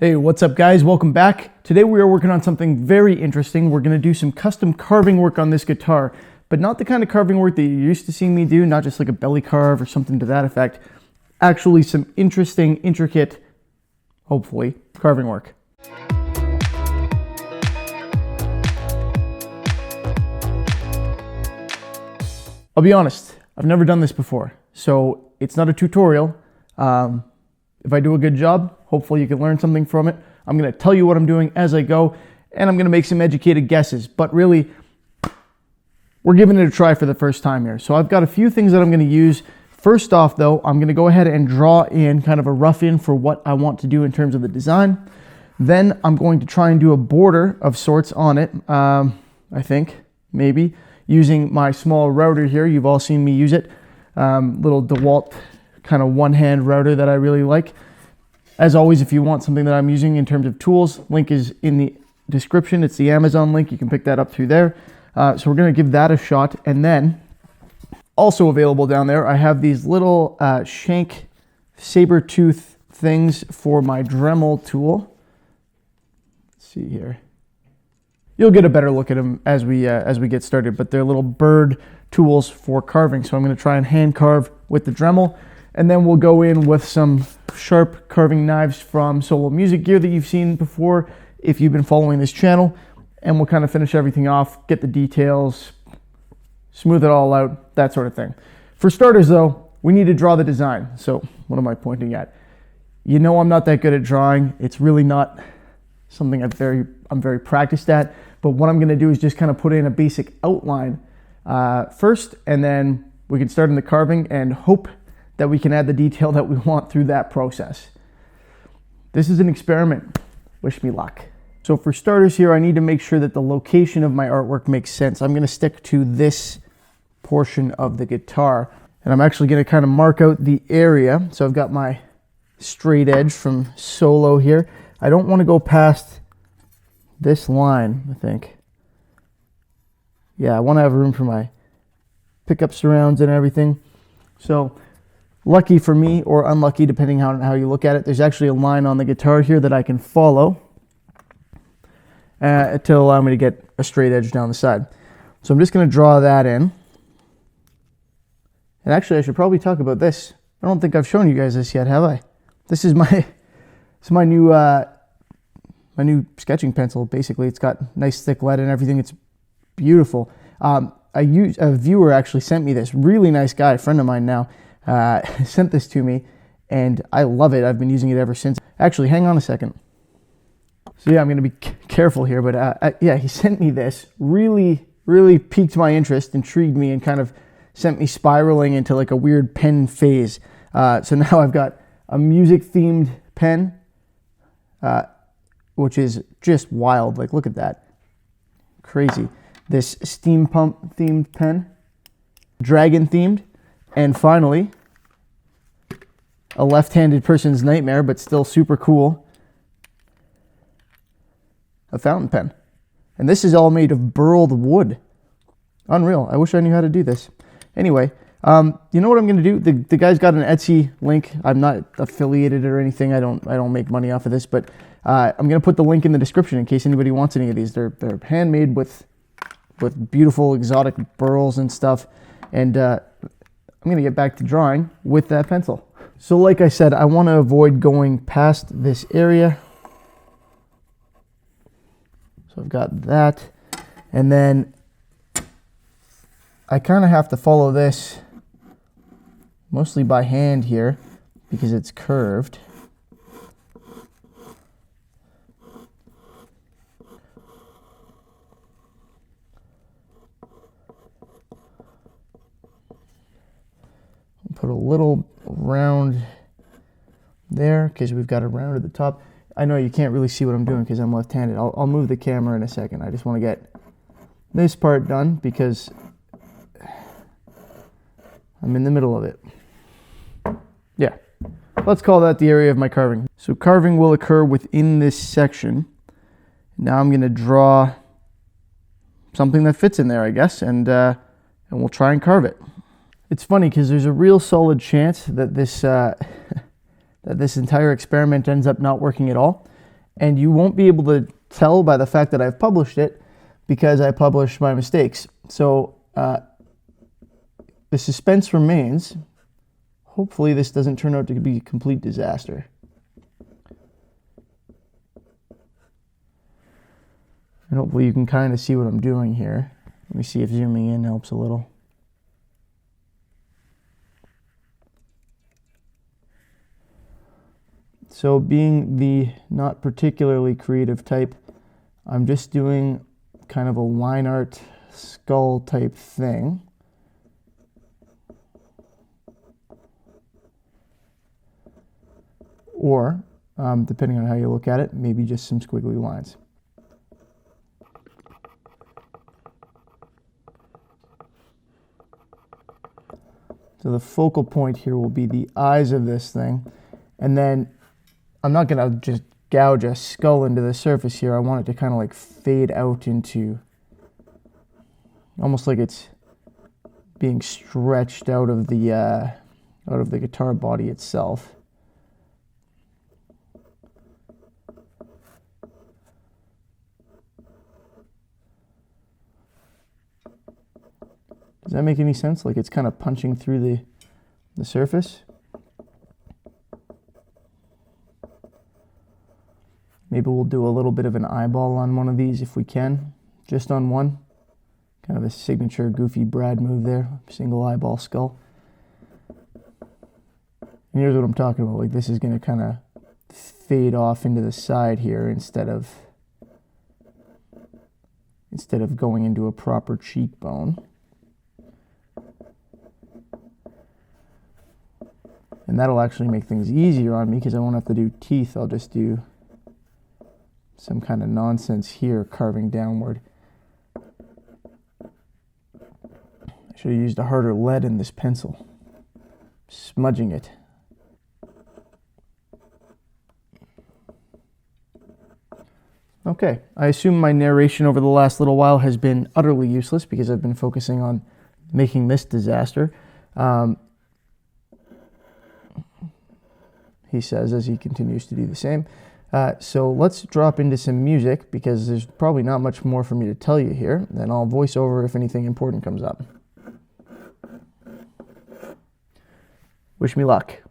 Hey, what's up guys? Welcome back. Today we are working on something very interesting. We're going to do some custom carving work on this guitar, but not the kind of carving work that you're used to seeing me do, not just like a belly carve or something to that effect. Actually some interesting, intricate, hopefully, carving work. I'll be honest, I've never done this before, so it's not a tutorial. If I do a good job, hopefully you can learn something from it. I'm going to tell you what I'm doing as I go, and I'm going to make some educated guesses. But really, we're giving it a try for the first time here. So I've got a few things that I'm going to use. First off, though, I'm going to go ahead and draw in kind of a rough in for what I want to do in terms of the design. Then I'm going to try and do a border of sorts on it, I think, maybe, using my small router here. You've all seen me use it. Little DeWalt kind of one-hand router that I really like. As always, if you want something that I'm using in terms of tools, link is in the description. It's the Amazon link. You can pick that up through there. So we're going to give that a shot. And then also available down there, I have these little shank saber tooth things for my Dremel tool. Let's see here. You'll get a better look at them as we get started, but they're little burred tools for carving. So I'm going to try and hand carve with the Dremel. And then we'll go in with some sharp carving knives from Solo Music Gear that you've seen before if you've been following this channel. And we'll kind of finish everything off, get the details, smooth it all out, that sort of thing. For starters though, we need to draw the design. So what am I pointing at? You know I'm not that good at drawing. It's really not something I'm very practiced at. But what I'm gonna do is just kind of put in a basic outline first, and then we can start in the carving and hope that we can add the detail that we want through that process. This is an experiment. Wish me luck. So for starters here, I need to make sure that the location of my artwork makes sense. I'm going to stick to this portion of the guitar, and I'm actually going to kind of mark out the area. So I've got my straight edge from Solo here. I don't want to go past this line, I think. Yeah, I want to have room for my pickup surrounds and everything. So lucky for me, or unlucky, depending on how you look at it, there's actually a line on the guitar here that I can follow to allow me to get a straight edge down the side. So I'm just going to draw that in. And actually, I should probably talk about this. I don't think I've shown you guys this yet, have I? This is my new sketching pencil. Basically, it's got nice thick lead and everything. It's beautiful. A viewer actually sent me this. Really nice guy, a friend of mine now. Sent this to me, and I love it. I've been using it ever since. Actually, hang on a second. So yeah, I'm going to be careful here, but yeah, he sent me this. Really piqued my interest, intrigued me, and kind of sent me spiraling into like a weird pen phase. So now I've got a music-themed pen, which is just wild. Like, look at that. Crazy. This steam pump-themed pen, dragon-themed. And finally, a left-handed person's nightmare, but still super cool, a fountain pen. And this is all made of burled wood. Unreal. I wish I knew how to do this. Anyway, you know what I'm going to do? The guy's got an Etsy link. I'm not affiliated or anything. I don't make money off of this, but I'm going to put the link in the description in case anybody wants any of these. They're handmade with beautiful exotic burls and stuff. And I'm going to get back to drawing with that pencil. So like I said, I want to avoid going past this area. So I've got that. And then I kind of have to follow this mostly by hand here because it's curved. Put a little round there because we've got a round at the top. I know you can't really see what I'm doing because I'm left-handed. I'll move the camera in a second. I just want to get this part done because I'm in the middle of it. Yeah, let's call that the area of my carving. So carving will occur within this section. Now I'm going to draw something that fits in there, I guess, and we'll try and carve it. It's funny because there's a real solid chance that this that this entire experiment ends up not working at all. And you won't be able to tell by the fact that I've published it because I published my mistakes. So the suspense remains. Hopefully this doesn't turn out to be a complete disaster. And hopefully you can kind of see what I'm doing here. Let me see if zooming in helps a little. So being the not particularly creative type, I'm just doing kind of a line art skull type thing. Or, depending on how you look at it, maybe just some squiggly lines. So the focal point here will be the eyes of this thing. And then I'm not going to just gouge a skull into the surface here. I want it to kind of like fade out into, almost like it's being stretched out of the guitar body itself. Does that make any sense? Like it's kind of punching through the surface. Maybe we'll do a little bit of an eyeball on one of these if we can, just on one. Kind of a signature goofy Brad move there, single eyeball skull. And here's what I'm talking about, like this is going to kind of fade off into the side here instead of going into a proper cheekbone. And that'll actually make things easier on me because I won't have to do teeth. I'll just do some kind of nonsense here, carving downward. I should have used a harder lead in this pencil. Smudging it. Okay, I assume my narration over the last little while has been utterly useless because I've been focusing on making this disaster. He says as he continues to do the same. So let's drop into some music because there's probably not much more for me to tell you here. Then I'll voice over if anything important comes up. Wish me luck.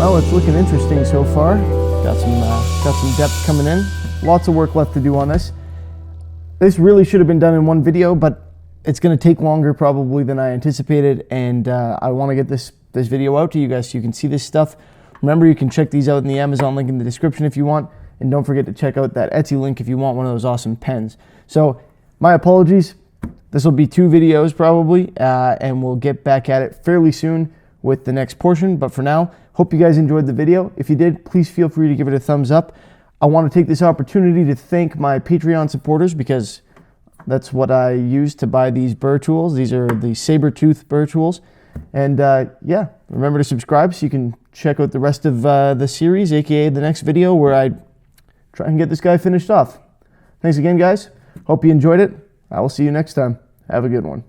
Well, it's looking interesting so far. Got some depth coming in. Lots of work left to do on this. This really should have been done in one video, but it's going to take longer probably than I anticipated, and I want to get this video out to you guys so you can see this stuff. Remember, you can check these out in the Amazon link in the description if you want, and don't forget to check out that Etsy link if you want one of those awesome pens. So, my apologies. This will be 2 videos probably, and we'll get back at it fairly soon with the next portion. But for now, hope you guys enjoyed the video. If you did, please feel free to give it a thumbs up. I want to take this opportunity to thank my Patreon supporters, because that's what I use to buy these burr tools. These are the saber-tooth burr tools. And yeah, remember to subscribe so you can check out the rest of the series, aka the next video where I try and get this guy finished off. Thanks again, guys. Hope you enjoyed it. I will see you next time. Have a good one.